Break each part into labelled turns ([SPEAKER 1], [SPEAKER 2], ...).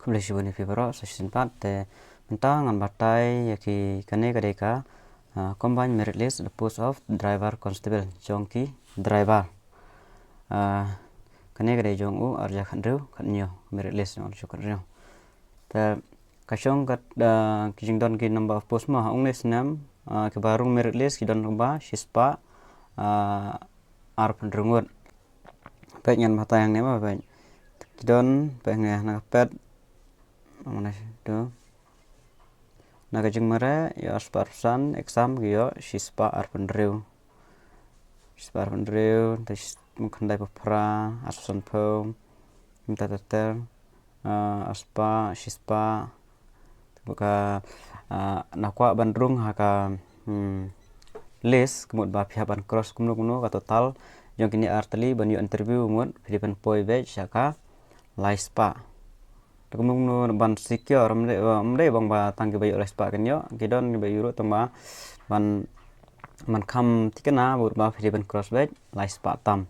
[SPEAKER 1] boleh sih bani fibro season 4 te mentang ngan batai yaki kane kadeka combine merit list the post of driver constable jongki driver kane kade jong u arja khandru khanyo merit list on chu khanyo te kasong kat kijing don ki number of post ma ongnes nam ke barung merit list ki don ba shispa ar pendrungut pe nyan mata yang nema pe don pe na pet mana itu na kajing mare ya asparsan exam gyo shispa ar pendriu tes mungkin dai papra aspan po minta tetel aspa shispa buka nakwa bandrung haka les kemud ba pihak ban cross kumno ka total yang kini arteli ban yu interview mud Philippine poi veg saka laispa kumno ban secure mde bang ba tangki bayu laispa kenyo kidon bayu ru tama ban man kam tikena bud ba Philippine cross veg laispa tam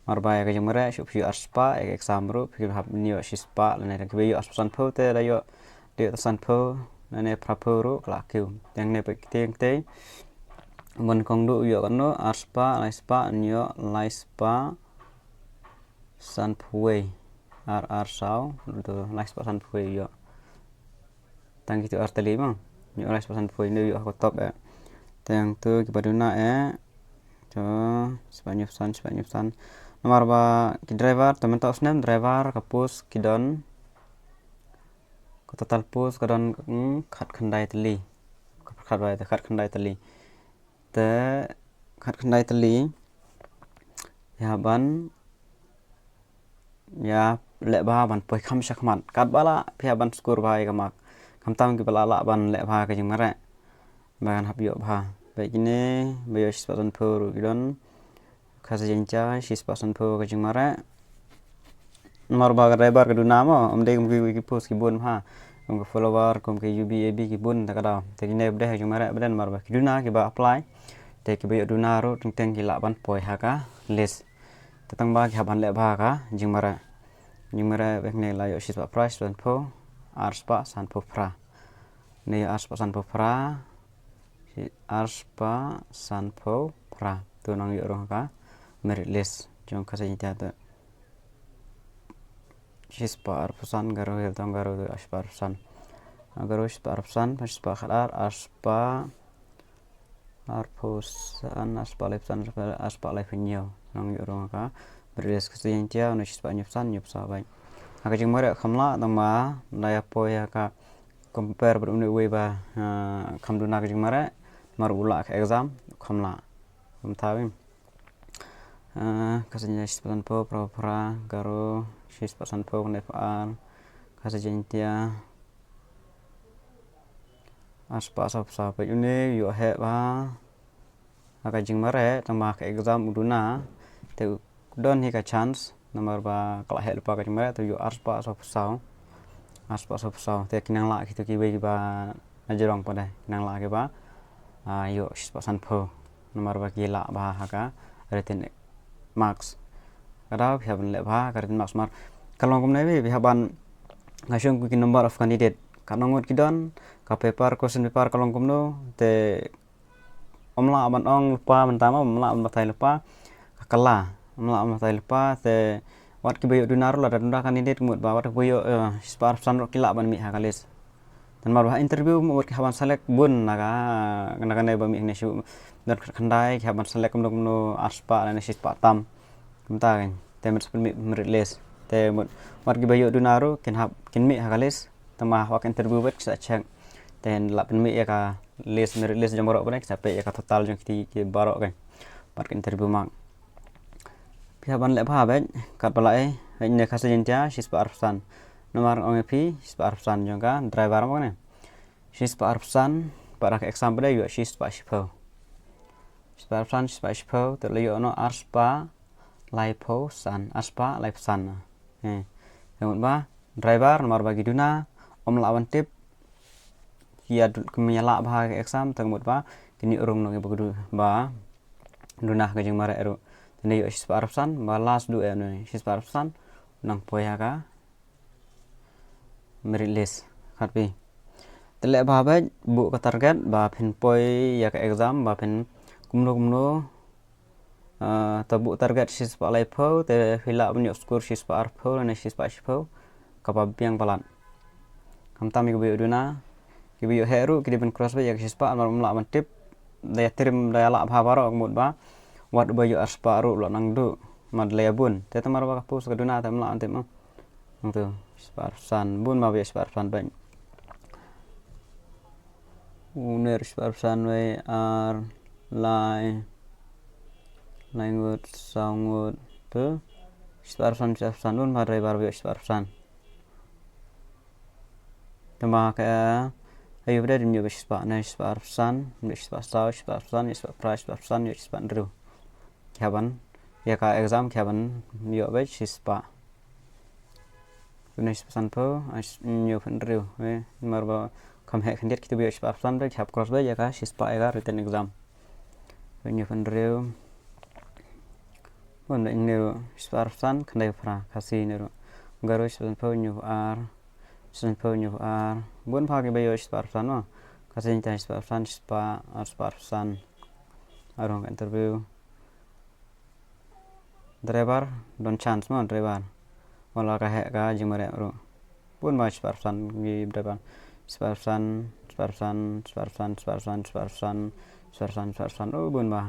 [SPEAKER 1] marba ka jemare shup yu aspa exam ru phil hab nyo shispa lene ka bayu aspan po te dayo dia tasan po nene prapo ru klakyu yang ne pe ting mon kongdu yo kano aspa laispa nyo laispa san phuwe ar sao do laispa san phuwe yo tang itu arteli bang nyo laispa san phuwe no yo ko top tang tu ki baduna to spanyol san nomor ba ki driver temen ta usnem driver kapus kidon ko total pus kadon khat khandai teli khat khandai teli te khat khandai teli ya ban ya le ba ban poi kham shakmat kat bala phia ban skur bai kamak kham tam ki bala la ban le ba ka jing mare ban hab yo ba be kini be yo sispasan phur gidon khasa jencha sispasan phur ka jing mare nomor ba driver ka duna mo amde ki post ki bun ha kum follower kum ki UBAB ki bun ta kada te kini bde jing mare bden mar ba ki duna ki ba apply te ki be yo duna ro teng ki la ban poi ha ka list tetang ba ki haban le ba ka jing mare bekne la yo sispa price dan po arspa san po pra ne arspa san po pra arspa san po pra tu nang yo rong ka merit list jong kasa ni ta sispa arpusan garo hel tang garo arspa arpusan garo sispa arpusan sispa khadar arspa arpusan arspa lepsan arspa lepnyo nang yo rong ka beres kesien tia no sispa nyupsan bai aka jing mare khamla tama daya po ya ka compare ber uni we ba khamduna ka jing mare mar ula ka exam khamla tawim kasanya sispa po pra garo sispa po ne fa kasa jing tia aspa sa pe uni yo he ba aka jing mare tama ka exam uduna te don hi ka chance nomor ba kala hel pa ka mare to yo aspa so sao te kinang la ki to ki we ba najrong pa dai kinang la ke ba yo sispa san pho nomor ba ki la ba ha ka written marks kada phya ban le ba ka written marks mar kalong kum nei bi haban ngasong ki number of candidate kanongot ki don ka paper question paper kalong kum no te omla ban ong lupa mentama omla matai lupa kala omla matai lupa te wat ki bayo dunar la dunda candidate mut ba wat bayo spar san ro kila ban mi ha kalis dan mar interview mut ki haban select bun naga ne ba mi ne shu dan khandai ki haban select no aspa ne sispa tam kumta kan te met mi merit te mut wat ki bayo dunaru kin mi ha kalis tama wak interview bet sa chang ten la pen mi ya ka merit list jam ro ban sampai ya ka total jong ki baro kan pat interview mak pihak ban le ba ben kat balai ne khasa jentia sispa arsan nomor ongp sispa arsan jongka driver mo ne sispa arsan para exam pada yo sispa shipo te le yo no arspa laipo san aspa laip san yang ba driver nomor bagi duna om lawan tip ya kemyala ba exam tangmut ba kini urung no begitu ba duna ka jing mare ero ne yo sispa arsan ba last du eno sispa arsan nang poya ka merit list khát pi tele ba ba bu ka target ba pin poi ya ka exam ba pin kumno tabu target sis pa lai pho te hila bunyo score sis pa ar pho ne sis pa pho ka pa piang palan kam tam ki bu duna ki bu heru ki ben cross ba ya sis pa mar mla man tip daya trim daya la ba baro mut ba wat ba yo as pa ru lo nang du mad le bun te tamar ba ka pus ka duna ta mla antip tu sparsan bun ma be sparsan ban uner sparsan we ar lai language sound tu sparsan bun ma re bar be sparsan tama ka ayo bre dim yo be sparsan sparsan yo sparsan ru khaban ya ka exam khaban yo be spa Unes pesan po new penriu marba kam he khandiat kitu bi sparsan be khap cross be ya ka spa ya written exam new penriu on new sparsan khandai fra kasi neru garo pesan po new ar pesan po new ar bun pha ke be sparsan no kasi ta sparsan spa sparsan arong interview driver don chance mo driver wala ka he ka jimare ro pun ma sparsan gi driver sparsan oh bun ma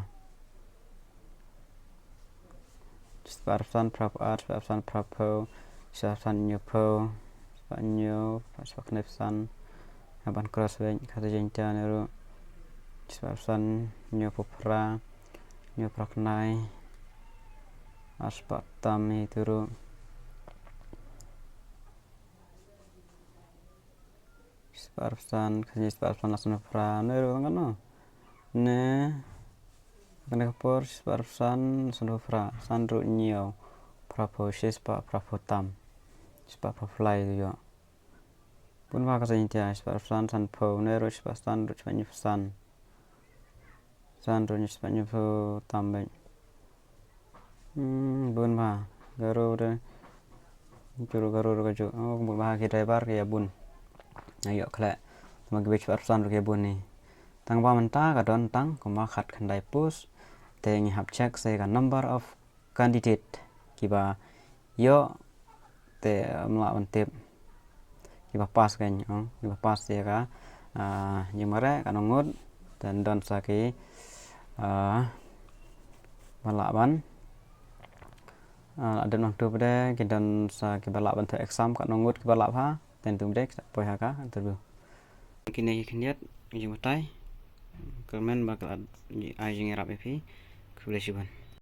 [SPEAKER 1] sparsan prap art sparsan prapo sparsan nyopo spanyo sparsan aban cross ven kata jenta ro sparsan nyopo pra nyoprak nai aspatam itu ro sparsan kanya sparsan langsung pra nero kan no ne kena por sparsan langsung fra sandro nyo prapo spa prapo tam spa prapo fly tu yo pun ma ka intia sparsan san po nero sparsan ro chpanyu san sandro nyo chpanyu po tam ben bun ma garo de garo ka jo oh bun ma ki driver ya bun ayo khle ma gi sparsan ro ke bun ni tang ba man ta ka don tang ko ma khat khandai push te ngi hap check se ka number of candidate ki ba yo te mla on tip ki ba pas kan ki ba pas ya ka nhưng mà ra ka ngot dan don sa ki balaban ada nong tu pada ki dan sa ki balap ban exam ka ngot ki balap ha ten tum dek poi ha ka interview kini kiniat jing matai komen bakal ai jing rap epi kublesiban